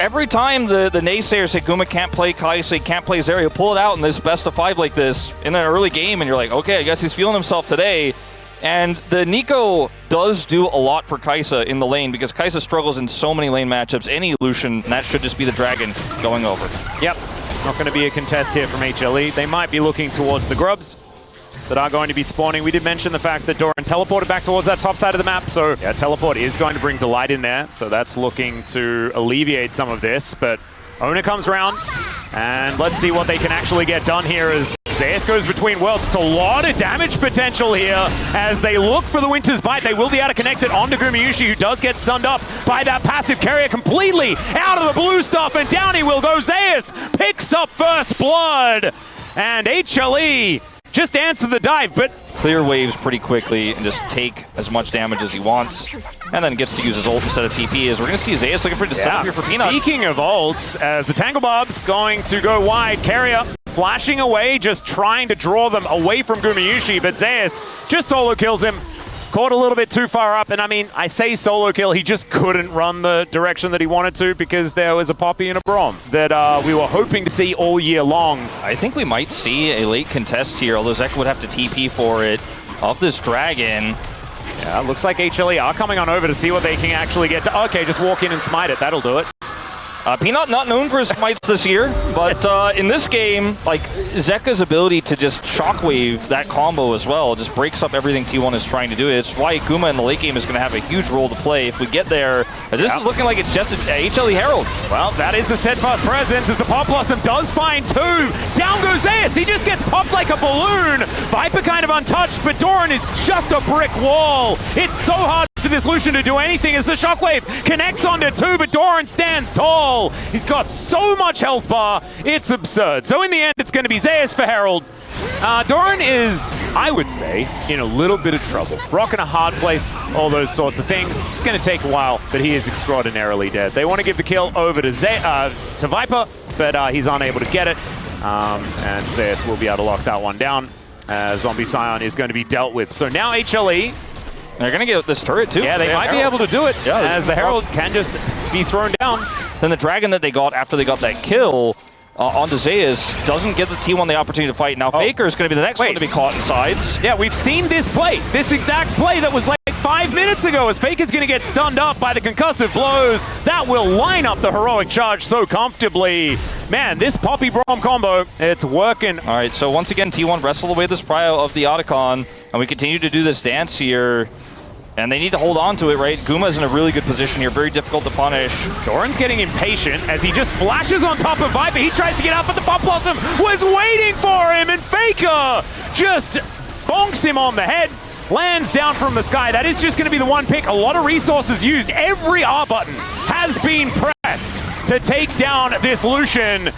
every time the naysayers say Guma can't play Kai'Sa, he can't play Zeri, he'll pull it out in this best of 5 like this in an early game, and you're like, okay, I guess he's feeling himself today. And the Nico does do a lot for Kai'Sa in the lane because Kai'Sa struggles in so many lane matchups. Any Lucian, and that should just be the Dragon going over. Yep, not going to be a contest here from HLE. They might be looking towards the Grubs that are going to be spawning. We did mention the fact that Doran teleported back towards that top side of the map, so yeah, teleport is going to bring Delight in there, so that's looking to alleviate some of this, but Owner comes around, and let's see what they can actually get done here as Zeus goes between worlds. It's a lot of damage potential here as they look for the Winter's Bite. They will be able to connect it onto Gumayusi, who does get stunned up by that passive carrier completely out of the blue stuff, and down he will go. Zeus picks up first blood, and HLE just answer the dive, but clear waves pretty quickly and just take as much damage as he wants, and then gets to use his ult instead of TP. As we're going to see Zeus looking for the setup here for Peanut. Speaking of ults, as the Tangle Bob's going to go wide, carrier flashing away, just trying to draw them away from Gumayusi, but Zeus just solo kills him. Caught a little bit too far up, and I mean, I say solo kill, he just couldn't run the direction that he wanted to because there was a Poppy and a Braum that we were hoping to see all year long. I think we might see a late contest here, although Zek would have to TP for it, of this Dragon. Yeah, looks like HLE are coming on over to see what they can actually get to. Okay, just walk in and smite it, that'll do it. Peanut not known for his smites this year, but in this game, like, Zeka's ability to just shockwave that combo as well just breaks up everything T1 is trying to do. It's why Guma in the late game is going to have a huge role to play if we get there, as this is looking like it's just HLE Herald. Well, that is the steadfast presence as the Pop Blossom does find 2. Down goes Zeus, he just gets popped like a balloon. Viper kind of untouched, but Doran is just a brick wall. It's so hard for this Lucian to do anything as the shockwave connects onto 2, but Doran stands tall. He's got so much health bar, it's absurd. So in the end, it's going to be Zeus for Herald. Doran is, I would say, in a little bit of trouble. Rocking a hard place, all those sorts of things. It's going to take a while, but he is extraordinarily dead. They want to give the kill over to Viper, but he's unable to get it. And Zeus will be able to lock that one down. Zombie Scion is going to be dealt with. So now HLE, they're going to get this turret too. Yeah, they might be able to do it, as the Herald can just be thrown down. Then the Dragon that they got after they got that kill onto Zeus doesn't give the T1 the opportunity to fight. Now Faker is going to be the next one to be caught in sides. Yeah, we've seen this play, this exact play that was like 5 minutes ago, as Faker's going to get stunned up by the concussive blows. That will line up the heroic charge so comfortably. Man, this Poppy Braum combo, it's working. All right, so once again, T1 wrestle away this prio of the Otacon, and we continue to do this dance here. And they need to hold on to it, right? Guma's in a really good position here, very difficult to punish. Doran's getting impatient as he just flashes on top of Viper. He tries to get out, but the Pop Blossom was waiting for him, and Faker just bonks him on the head, lands down from the sky. That is just going to be the one pick. A lot of resources used. Every R button has been pressed to take down this Lucian.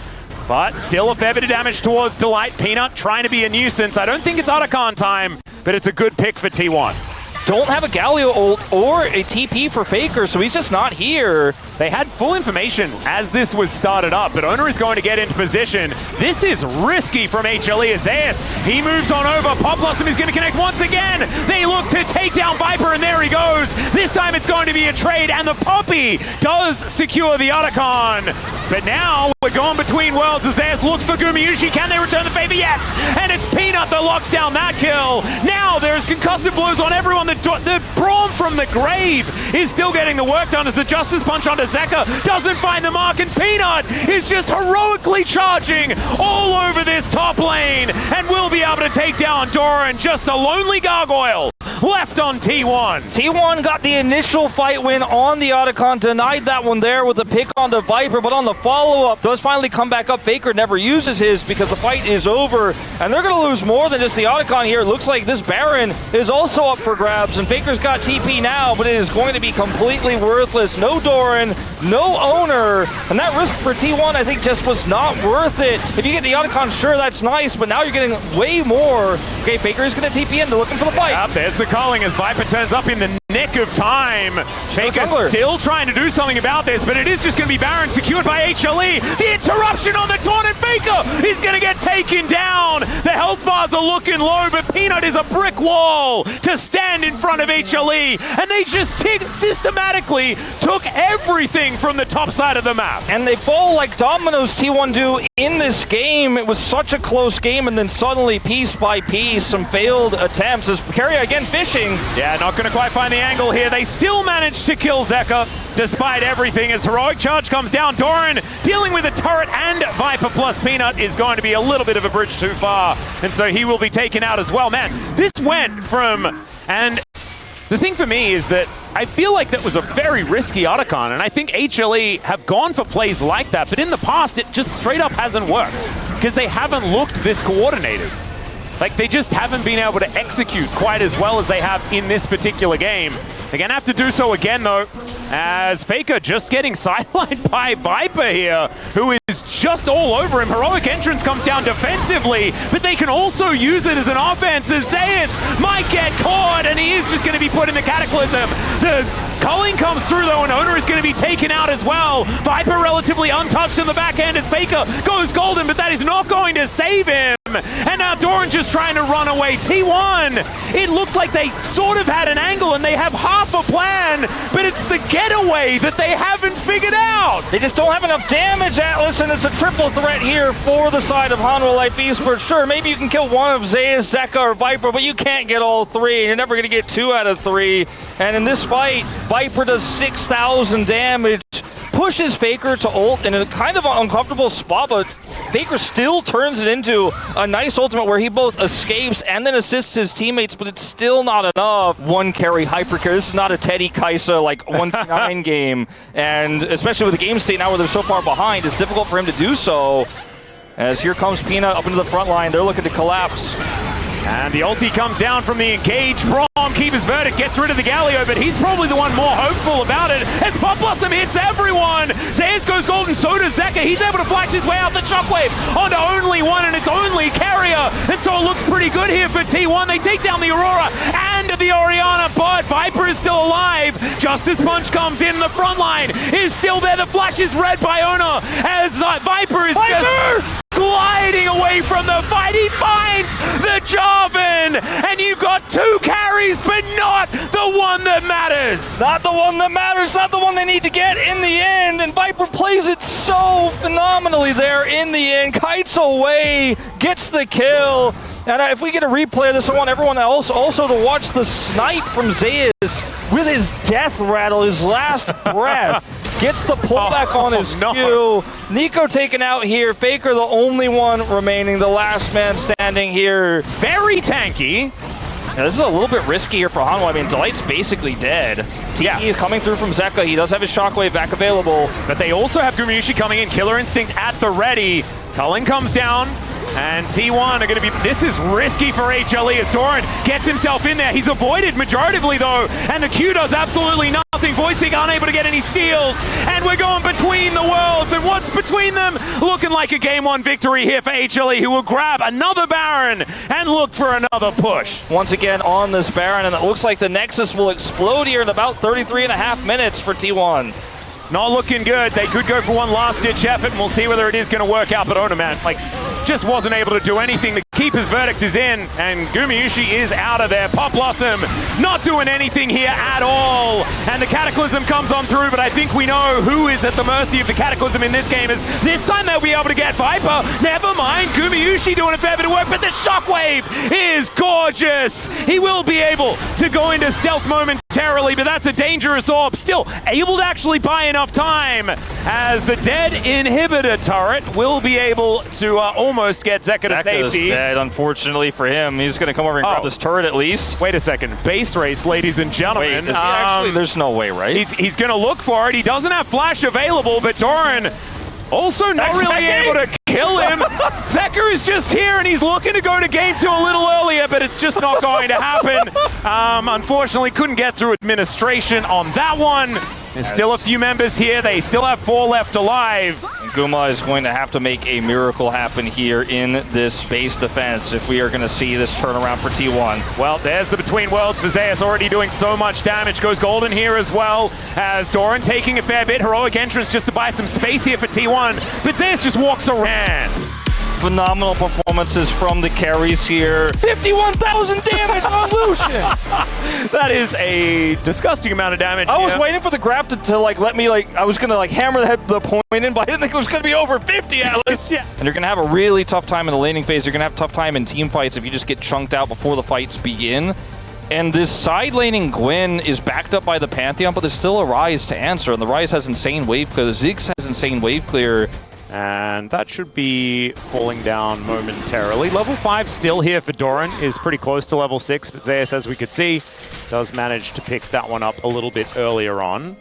But still a fair bit of damage towards Delight. Peanut trying to be a nuisance. I don't think it's Otacon time, but it's a good pick for T1. Don't have a Galio ult or a TP for Faker, so he's just not here. They had full information as this was started up, but Owner is going to get into position. This is risky from HLE as Zeus. He moves on over. Pop Blossom is going to connect once again. They look to take down Viper, and there he goes. This time it's going to be a trade, and the Poppy does secure the Otacon. But now we're going between worlds as Zeus looks for Gumayusi. Can they return the favor? Yes! And it's Peanut that locks down that kill. Now there's concussive blows on everyone. The Braum from the grave is still getting the work done as the Justice Punch onto Zeka doesn't find the mark, and Peanut is just heroically charging all over this top lane and will be able to take down Doran. Just a lonely gargoyle left on T1. T1 got the initial fight win on the Otacon, denied that one there with a pick onto Viper, but on the follow-up does finally come back up. Faker never uses his because the fight is over, and they're going to lose more than just the Otacon here. It looks like this Baron is also up for grabs, and Faker's got TP now, but it is going to be completely worthless. No Doran, no Owner, and that risk for T1 I think just was not worth it. If you get the Otacon, sure, that's nice, but now you're getting way more. Okay, Faker is going to TP in, they're looking for the fight. There's the calling as Viper turns up in the nick of time. Faker still trying to do something about this, but it is just going to be Baron secured by HLE. The interruption on the taunt, and Faker is going to get taken down. The health bars are looking low, but Peanut is a brick wall to stand in front of HLE, and they just systematically took everything from the top side of the map. And they fall like dominoes, T1 do in this game. It was such a close game, and then suddenly, piece by piece, some failed attempts. As KIA again fishing. Yeah, not going to quite find the angle here. They still managed to kill Zeka, despite everything. As Heroic Charge comes down, Doran dealing with a turret and Viper plus Peanut is going to be a little bit of a bridge too far, and so he will be taken out as well. Man, this went from... And the thing for me is that I feel like that was a very risky Otacon, and I think HLE have gone for plays like that, but in the past it just straight up hasn't worked, because they haven't looked this coordinated. Like, they just haven't been able to execute quite as well as they have in this particular game. They're going to have to do so again, though, as Faker just getting sidelined by Viper here, who is just all over him. Heroic Entrance comes down defensively, but they can also use it as an offense, as Zeus might get caught, and he is just going to be put in the Cataclysm. The culling comes through, though, and Owner is going to be taken out as well. Viper relatively untouched in the back end as Faker goes golden, but that is not going to save him. And now Doran just trying to run away. T1, it looked like they sort of had an angle and they have half a plan, but it's the getaway that they haven't figured out. They just don't have enough damage, Atlas, and it's a triple threat here for the side of Hanwha Life Esports. Sure, maybe you can kill one of Zeus, Zeka, or Viper, but you can't get all three, and you're never going to get 2 out of 3. And in this fight, Viper does 6,000 damage, pushes Faker to ult in a kind of uncomfortable spot, but Faker still turns it into a nice ultimate where he both escapes and then assists his teammates, but it's still not enough. One carry, hyper carry. This is not a Teddy Kaisa like 1v9 game, and especially with the game state now where they're so far behind, it's difficult for him to do so. As here comes Peanut up into the front line, they're looking to collapse. And the ulti comes down from the engaged Brom. Keeper's Verdict gets rid of the Galio, but he's probably the one more hopeful about it as Pop Blossom hits everyone. Zeus goes golden, so does Zeka. He's able to flash his way out the Shockwave onto only one, and it's only Carrier. And so it looks pretty good here for T1. They take down the Aurora and the Orianna, but Viper is still alive. Justice Punch comes in. The front line is still there. The flash is read by Ona as Viper is just gliding away from the fight. He finds the Jarvan, and you've got 2 carries, but not the one that matters. Not the one that matters, not the one they need to get in the end, and Viper plays it so phenomenally there in the end. Kites away, gets the kill, and if we get a replay of this, I want everyone else also to watch the snipe from Zeus with his death rattle, his last breath. Gets the pullback on his Q. Nico taken out here. Faker the only one remaining, the last man standing here. Very tanky. Now, this is a little bit risky here for Hanwha. I mean, Delight's basically dead. TE is coming through from Zeka. He does have his Shockwave back available. But they also have Gumayusi coming in. Killer Instinct at the ready. Culling comes down. And T1 are going to be... This is risky for HLE as Doran gets himself in there. He's avoided majoritively, though. And the Q does absolutely nothing. Voicing unable to get any steals. And we're going between the worlds. And what's between them? Looking like a Game 1 victory here for HLE, who will grab another Baron and look for another push. Once again on this Baron, and it looks like the Nexus will explode here in about 33.5 minutes for T1. It's not looking good. They could go for one last-ditch effort, and we'll see whether it is going to work out. But Ona, man, like, just wasn't able to do anything. The Keeper's Verdict is in, and Gumayusi is out of there. Pop Blossom not doing anything here at all. And the Cataclysm comes on through, but I think we know who is at the mercy of the Cataclysm in this game. Is this time they'll be able to get Viper. Never mind, Gumayusi doing a fair bit of work, but the Shockwave is gorgeous. He will be able to go into stealth momentarily, but that's a dangerous orb. Still able to actually buy enough time, as the dead inhibitor turret will be able to almost get Zeka to safety. Dead, unfortunately for him. He's going to come over and grab this turret at least. Wait a second. Base race, ladies and gentlemen. Wait, actually, there's no way, right? He's going to look for it. He doesn't have flash available, but Doran also not really able to kill him. Zeka is just here, and he's looking to go to Game 2 a little earlier, but it's just not going to happen. Unfortunately, couldn't get through administration on that one. There's still a few members here. They still have 4 left alive. And Guma is going to have to make a miracle happen here in this base defense if we are going to see this turnaround for T1. Well, there's the Between Worlds for Zeus, already doing so much damage. Goes golden here as well, as Doran taking a fair bit. Heroic entrance just to buy some space here for T1, but Zeus just walks around. Phenomenal performances from the carries here. 51,000 damage on Lucian! That is a disgusting amount of damage. I was waiting for the graph to like let me I was gonna like hammer the point in, but I didn't think it was gonna be over 50 at least. Yeah. And you're gonna have a really tough time in the laning phase. You're gonna have a tough time in team fights if you just get chunked out before the fights begin. And this side laning Gwen is backed up by the Pantheon, but there's still a Ryze to answer, and the Ryze has insane wave clear. The Ziggs has insane wave clear. And that should be falling down momentarily. Level 5 still here for Doran, is pretty close to level 6, but Zeus, as we could see, does manage to pick that one up a little bit earlier on.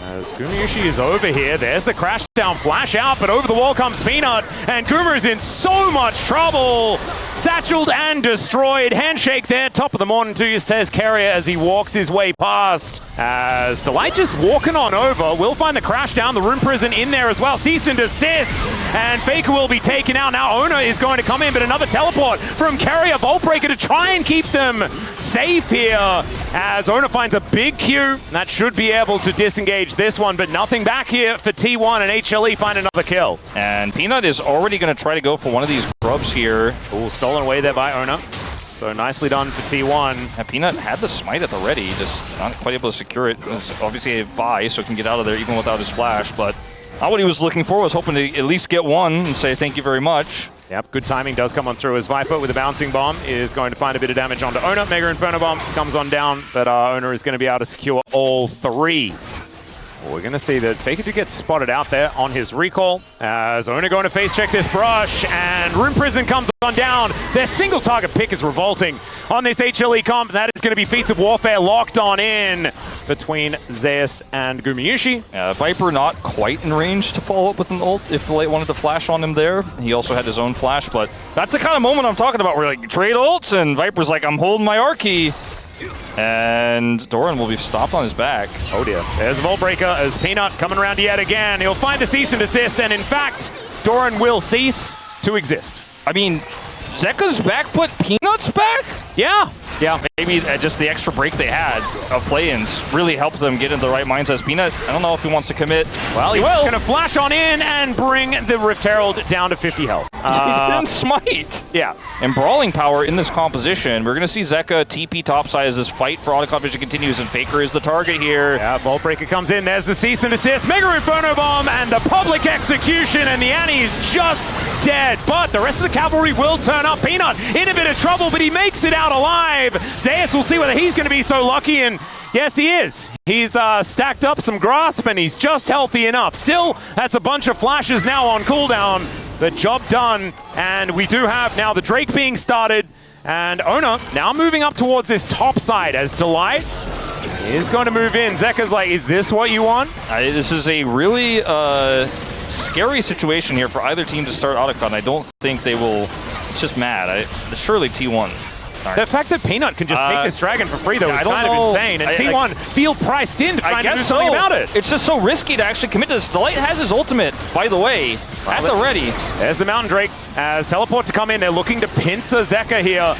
As Gumayushi is over here, there's the crash down, flash out, but over the wall comes Peanut, and Guma is in so much trouble! Satcheled and destroyed. Handshake there, top of the morning to you, says Carrier as he walks his way past. As Delight just walking on over, will find the crash down, the Rune Prison in there as well. Cease and desist, and Faker will be taken out. Now Ona is going to come in, but another teleport from Carrier, Vault Breaker to try and keep them safe here. As Ona finds a big Q, that should be able to disengage this one, but nothing back here for T1, and HLE find another kill. And Peanut is already going to try to go for one of these grubs here. Ooh, stolen away there by Ona. So nicely done for T1. And Peanut had the smite at the ready, just not quite able to secure it. It's obviously a Vi, so can get out of there even without his flash, but not what he was looking for. Was hoping to at least get one and say thank you very much. Yep, good timing does come on through as Viper with a bouncing bomb is going to find a bit of damage onto Ona. Mega Inferno Bomb comes on down, but Ona is going to be able to secure all 3. Well, we're going to see that Faker do get spotted out there on his recall, as Ona going to face check this brush, and Rune Prison comes on down. Their single target pick is revolting on this HLE comp. That is going to be Feats of Warfare locked on in between Zeus and Gumayushi. Viper not quite in range to follow up with an ult if Delight wanted to flash on him there. He also had his own flash, but that's the kind of moment I'm talking about where like trade ults and Viper's like, I'm holding my R key. And Doran will be stopped on his back. Oh dear. There's a Vault Breaker as Peanut coming around yet again. He'll find a cease and desist, and in fact, Doran will cease to exist. I mean, Zeka's back, but Peanut's back? Yeah. Yeah, maybe just the extra break they had of play-ins really helped them get into the right minds as Peanut. I don't know if he wants to commit. Well, he will. Going to flash on in and bring the Rift Herald down to 50 health. He didn't smite. Yeah. And brawling power in this composition. We're going to see Zeka TP topside as this fight for auto vision continues, and Faker is the target here. Yeah, Vault Breaker comes in. There's the cease and desist. Mega Inferno Bomb and the public execution, and the Annie's just dead. But the rest of the cavalry will turn up. Peanut in a bit of trouble, but he makes it out alive. Zeus will see whether he's going to be so lucky, and yes, he is. He's stacked up some grasp, and he's just healthy enough. Still, that's a bunch of flashes now on cooldown. The job done, and we do have now the Drake being started, and Ona now moving up towards this top side as Delight is going to move in. Zeka's like, is this what you want? This is a really scary situation here for either team to start Otacon. I don't think they will. It's just mad. Surely T1. The fact that Peanut can just take this dragon for free, though, is kind of insane. And T1 feel priced in to try and do something about it. It's just so risky to actually commit to this. Delight has his ultimate, by the way, at the ready. There's the Mountain Drake as teleport to come in. They're looking to pincer Zeka here.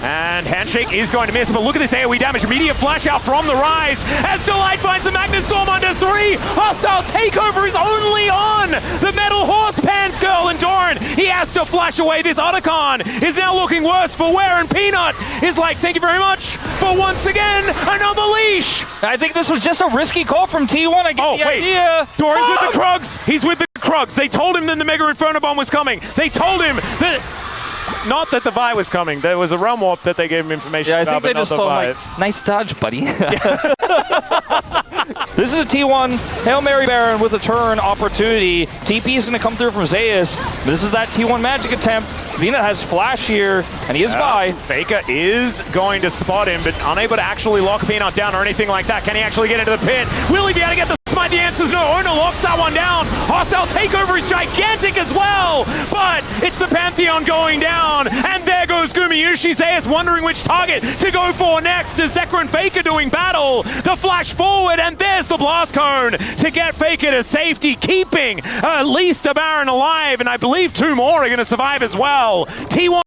And Handshake is going to miss, but look at this AoE damage. Immediate flash out from the Ryze as Delight finds a Magnus Storm under 3. Hostile takeover is only on the Metal Horse Pants Girl, and Doran, he has to flash away. This Otacon is now looking worse for wear, and Peanut is like, thank you very much for once again another leash. I think this was just a risky call from T1. I get the idea. Doran's with the Krugs. He's with the Krugs. They told him that the Mega Inferno Bomb was coming. They told him that... Not that the Vi was coming. There was a realm warp that they gave him information about. Yeah, I think they just told him, like, nice dodge, buddy. This is a T1 Hail Mary Baron with a turn opportunity. TP is going to come through from Zeus. This is that T1 magic attempt. Vina has flash here, and he is Vi. Faker is going to spot him, but unable to actually lock Peanut down or anything like that. Can he actually get into the pit? Will he be able to get the smite side, the answer's no. Owner locks that one down. Hostile takeover is gigantic as well, but it's the Pantheon going down, and there goes Gumayushi. Zeus wondering which target to go for next as Zekra and Faker doing battle. The flash forward, and there's the blast cone to get Faker to safety, keeping at least a Baron alive, and I believe 2 more are going to survive as well. T1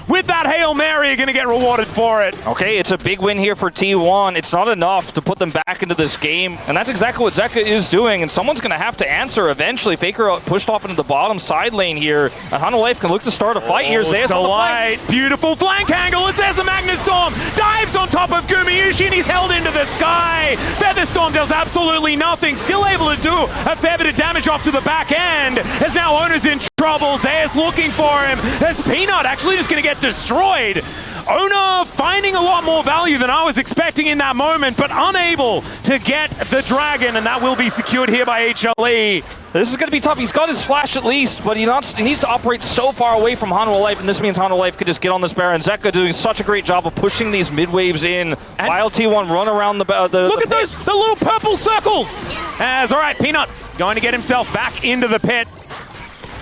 with that Hail Mary are going to get rewarded for it. Okay, it's a big win here for T1. It's not enough to put them back into this game, and that's exactly what Zeka is doing, and someone's going to have to answer eventually. Faker pushed off into the bottom side lane here, and Hanwha can look to start a fight here. Zeus on the flank. Beautiful flank angle, and there's a Magnustorm. Dives on top of Gumayushi, and he's held into the sky. Featherstorm does absolutely nothing, still able to do a fair bit of damage off to the back end, as now Owner's in trouble. Zeus looking for him, as Peanut actually just going to get destroyed. Owner finding a lot more value than I was expecting in that moment, but unable to get the dragon, and that will be secured here by HLE. This is going to be tough. He's got his flash at least, but he needs to operate so far away from Hanwha Life, and this means Hanwha Life could just get on this Baron. Zeka doing such a great job of pushing these mid waves in, and while T1 run around the look at those, the little purple circles. As all right, Peanut going to get himself back into the pit,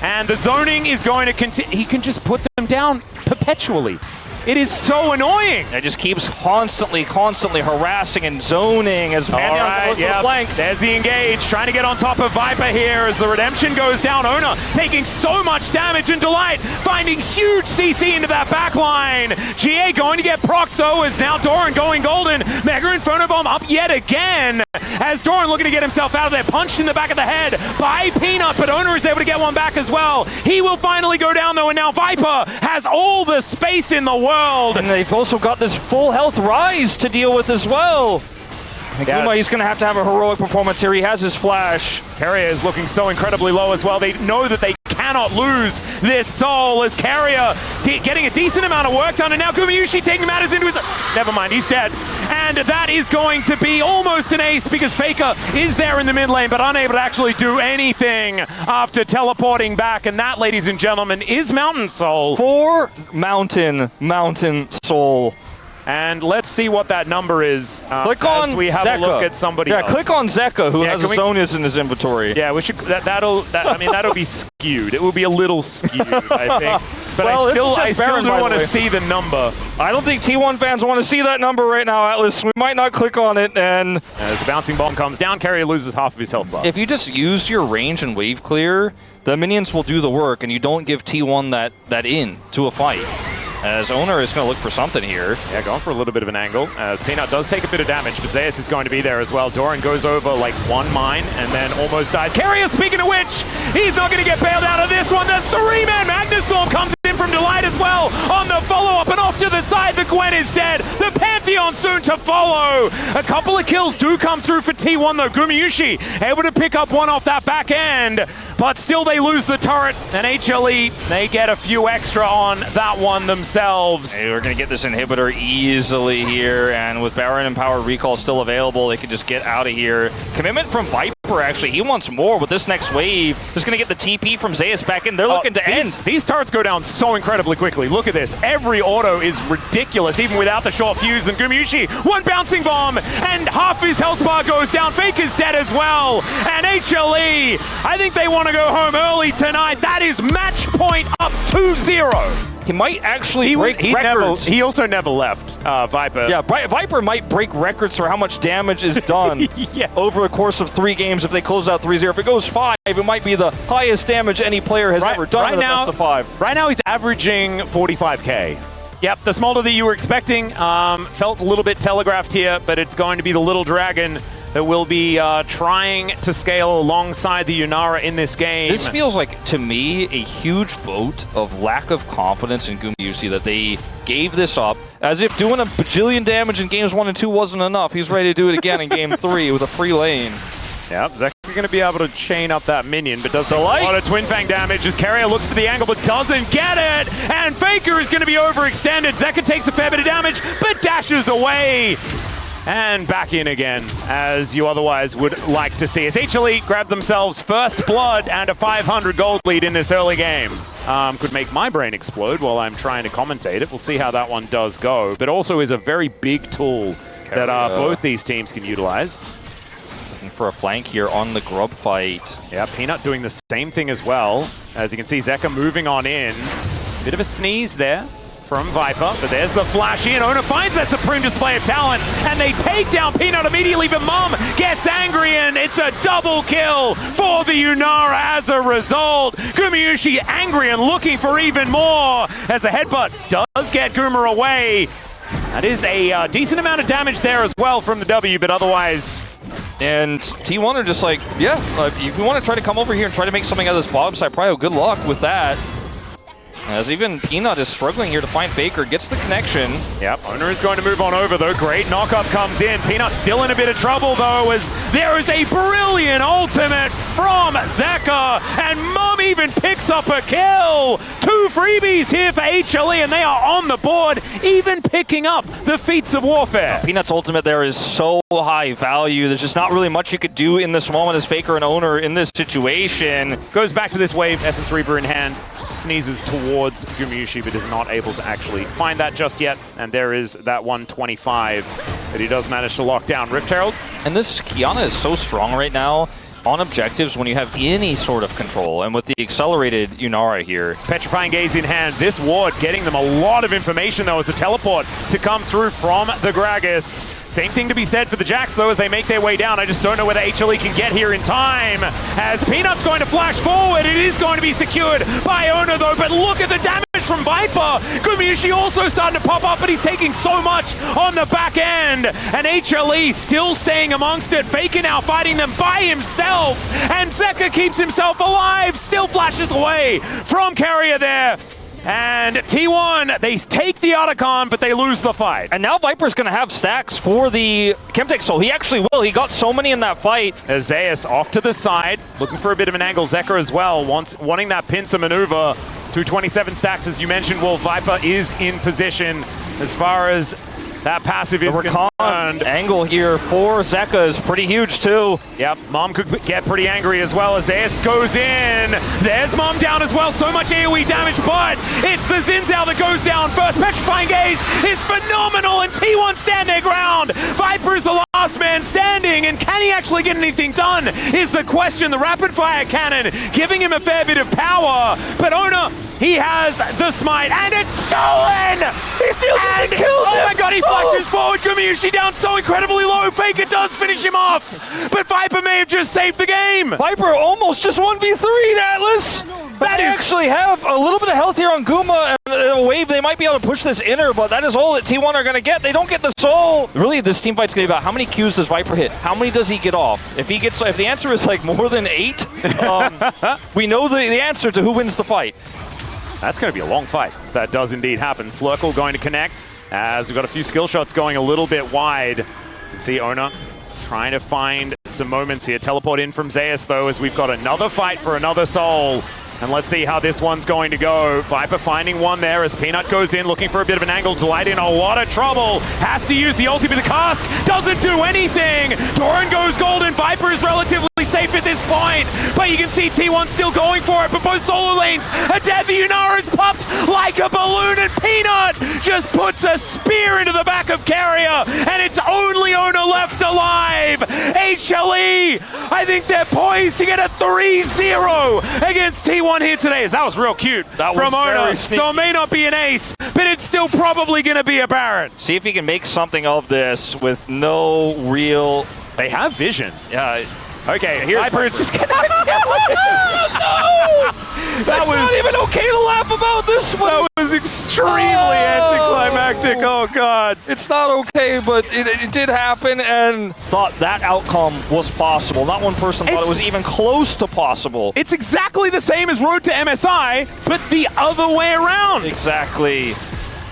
and the zoning is going to continue. He can just put them down perpetually. It is so annoying. It just keeps constantly harassing and zoning as Pantheon goes for the flank. There's the engage, trying to get on top of Viper here as the redemption goes down. Owner taking so much damage, and Delight finding huge CC into that back line. GA going to get procced though, as now Doran going golden. Mega Inferno Bomb up yet again, as Doran looking to get himself out of there. Punched in the back of the head by Peanut, but Owner is able to get one back as well. He will finally go down though, and now Viper has all the space in the world. And they've also got this full health rise to deal with as well. Kuma, he's going to have a heroic performance here. He has his flash. Carrier is looking so incredibly low as well. They know that they cannot lose this soul, as Carrier getting a decent amount of work done, and now Gumayushi taking matters into his... Never mind, he's dead. And that is going to be almost an ace, because Faker is there in the mid lane, but unable to actually do anything after teleporting back. And that, ladies and gentlemen, is Mountain Soul. For Mountain Soul. And let's see what that number is. Click on we have Zeka. A look at somebody else. Click on Zeka, who has Zonias in his inventory. Yeah, we should. That'll be skewed. It will be a little skewed, I think. But well, I still do want to see the number. I don't think T1 fans want to see that number right now, Atlas. We might not click on it, and as the bouncing bomb comes down, Carrier loses half of his health bar. If you just use your range and wave clear, the minions will do the work, and you don't give T1 that in to a fight. As Owner is going to look for something here. Yeah, going for a little bit of an angle, as Peanut does take a bit of damage, but Zeus is going to be there as well. Doran goes over like one mine and then almost dies. Carrier, speaking of which, he's not going to get bailed out of this one. The 3-man Magnustorm comes in from Delight as well on the follow-up, and off to the side, the Gwen is dead. The Pantheon soon to follow. A couple of kills do come through for T1 though. Gumayushi able to pick up one off that back end, but still they lose the turret, and HLE, they get a few extra on that one themselves. Hey, we're going to get this inhibitor easily here, and with Baron and Power Recall still available, they can just get out of here. Commitment from Viper, actually. He wants more with this next wave. Just going to get the TP from Zeus back in. They're looking to end. These turrets go down so incredibly quickly. Look at this. Every auto is ridiculous, even without the short fuse. And Gumayushi, one bouncing bomb, and half his health bar goes down. Faker's dead as well. And HLE, I think they want to go home early tonight. That is match point up 2-0. He might actually break records. He also never left, Viper. Yeah, Viper might break records for how much damage is done over the course of 3 games if they close out 3-0. If it goes 5, it might be the highest damage any player has ever done in a best of 5. Right now he's averaging 45k. Yep, the smolder that you were expecting felt a little bit telegraphed here, but it's going to be the little dragon that will be trying to scale alongside the Yunara in this game. This feels like, to me, a huge vote of lack of confidence in Gumayushi, that they gave this up, as if doing a bajillion damage in games 1 and 2 wasn't enough. He's ready to do it again in game 3 with a free lane. Yep, Zek's going to be able to chain up that minion, but does a lot of Twin Fang damage as Carrier looks for the angle but doesn't get it, and Faker is going to be overextended. Zeka takes a fair bit of damage, but dashes away. And back in again, as you otherwise would like to see, as HLE grab themselves first blood and a 500 gold lead in this early game. Could make my brain explode while I'm trying to commentate it. We'll see how that one does go, but also is a very big tool that both these teams can utilize. Looking for a flank here on the Grub fight. Yeah, Peanut doing the same thing as well. As you can see, Zeka moving on in. Bit of a sneeze there from Viper, but there's the flash in. Ona finds that supreme display of talent, and they take down Peanut immediately, but Mom gets angry, and it's a double kill for the Yunara as a result. Gumayushi angry and looking for even more, as the headbutt does get Guma away. That is a decent amount of damage there as well from the W, but otherwise... And T1 are just like, yeah, if you want to try to come over here and try to make something out of this bottom side prio, good luck with that. As even Peanut is struggling here to find Faker, gets the connection. Yep, Owner is going to move on over though. Great knockup comes in. Peanut still in a bit of trouble though, as there is a brilliant ultimate from Zeka, and Mum even picks up a kill. 2 freebies here for HLE, and they are on the board, even picking up the feats of warfare. Peanut's ultimate there is so high value. There's just not really much you could do in this moment as Faker and Owner in this situation. Goes back to this wave, Essence Reaper in hand. Sneezes towards Gumayushi, but is not able to actually find that just yet. And there is that 125 that he does manage to lock down. Rift Herald. And this Kiana is so strong right now on objectives when you have any sort of control. And with the accelerated Yunara here. Petrifying Gaze in hand. This ward getting them a lot of information though as the teleport to come through from the Gragas. Same thing to be said for the Jacks, though, as they make their way down. I just don't know whether HLE can get here in time. As Peanut's going to flash forward, it is going to be secured by Owner, though. But look at the damage from Viper. Gumayushi also starting to pop up, but he's taking so much on the back end. And HLE still staying amongst it. Faker now fighting them by himself. And Zeka keeps himself alive. Still flashes away from Carrier there. And T1, they take the Otacon, but they lose the fight. And now Viper's going to have stacks for the Chemtech Soul. He actually will. He got so many in that fight. As Zeus off to the side, looking for a bit of an angle. Zeka as well, wanting that pincer maneuver. 227 stacks, as you mentioned. Well, Viper is in position as far as that passive is concerned. Angle here for Zeka is pretty huge too. Yep, Mom could get pretty angry as well as Zeus goes in. There's Mom down as well, so much AoE damage, but it's the Zinzao that goes down first. Petrifying Gaze is phenomenal, and T1 stand their ground. Viper is the last man standing, and can he actually get anything done is the question. The rapid fire cannon giving him a fair bit of power, but Ona, he has the smite, and it's stolen! He still kills him! Oh my god, he flashes forward. Gumayushi down so incredibly low. Faker does finish him off, but Viper may have just saved the game. Viper almost just 1v3'd Atlas! They actually have a little bit of health here on Guma, and a wave, they might be able to push this inner, but that is all that T1 are going to get. They don't get the soul. Really, this team fight's going to be about how many Qs does Viper hit? How many does he get off? If the answer is like more than 8, we know the answer to who wins the fight. That's going to be a long fight. That does indeed happen. Slurkle going to connect as we've got a few skill shots going a little bit wide. You can see Ona trying to find some moments here. Teleport in from Zeus, though, as we've got another fight for another soul. And let's see how this one's going to go. Viper finding one there as Peanut goes in, looking for a bit of an angle. Delight in a lot of trouble. Has to use the ulti, but the cask doesn't do anything. Doran goes golden. Viper is relatively safe at this point, but you can see T1 still going for it, but both solo lanes are dead. The Yunara is popped like a balloon, and Peanut just puts a spear into the back of Carrier, and it's only Ona left alive. HLE, I think they're poised to get a 3-0 against T1 here today. That was real cute from Ona, so it may not be an ace, but it's still probably going to be a Baron. See if he can make something of this with no real... They have vision. Yeah. Okay, here's Viper is just connected. That was not even okay to laugh about this one. That was extremely anticlimactic. Oh god. It's not okay, but it did happen, and thought that outcome was possible. Not one person thought it was even close to possible. It's exactly the same as Road to MSI, but the other way around. Exactly.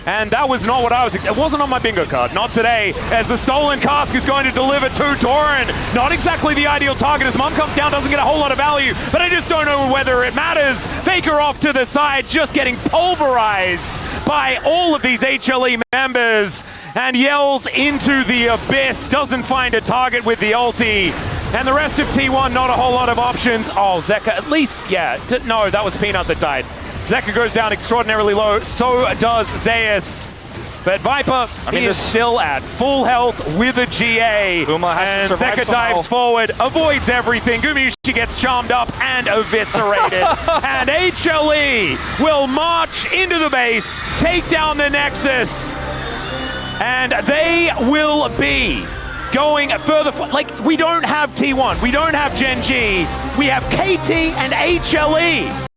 And that was not what it wasn't on my bingo card, not today, as the stolen cask is going to deliver to Doran. Not exactly the ideal target, as Mom comes down, doesn't get a whole lot of value, but I just don't know whether it matters. Faker off to the side, just getting pulverized by all of these HLE members, and yells into the abyss, doesn't find a target with the ulti. And the rest of T1, not a whole lot of options. Oh, Zeka, at least, yeah, no, that was Peanut that died. Zeka goes down extraordinarily low, so does Zeus. But Viper, he is still at full health with a GA. Uma has and to survive Zeka somehow. dives forward, avoids everything. Gumayusi gets charmed up and eviscerated. And HLE will march into the base, take down the Nexus, and they will be going further. Like, we don't have T1, we don't have Gen.G, we have KT and HLE.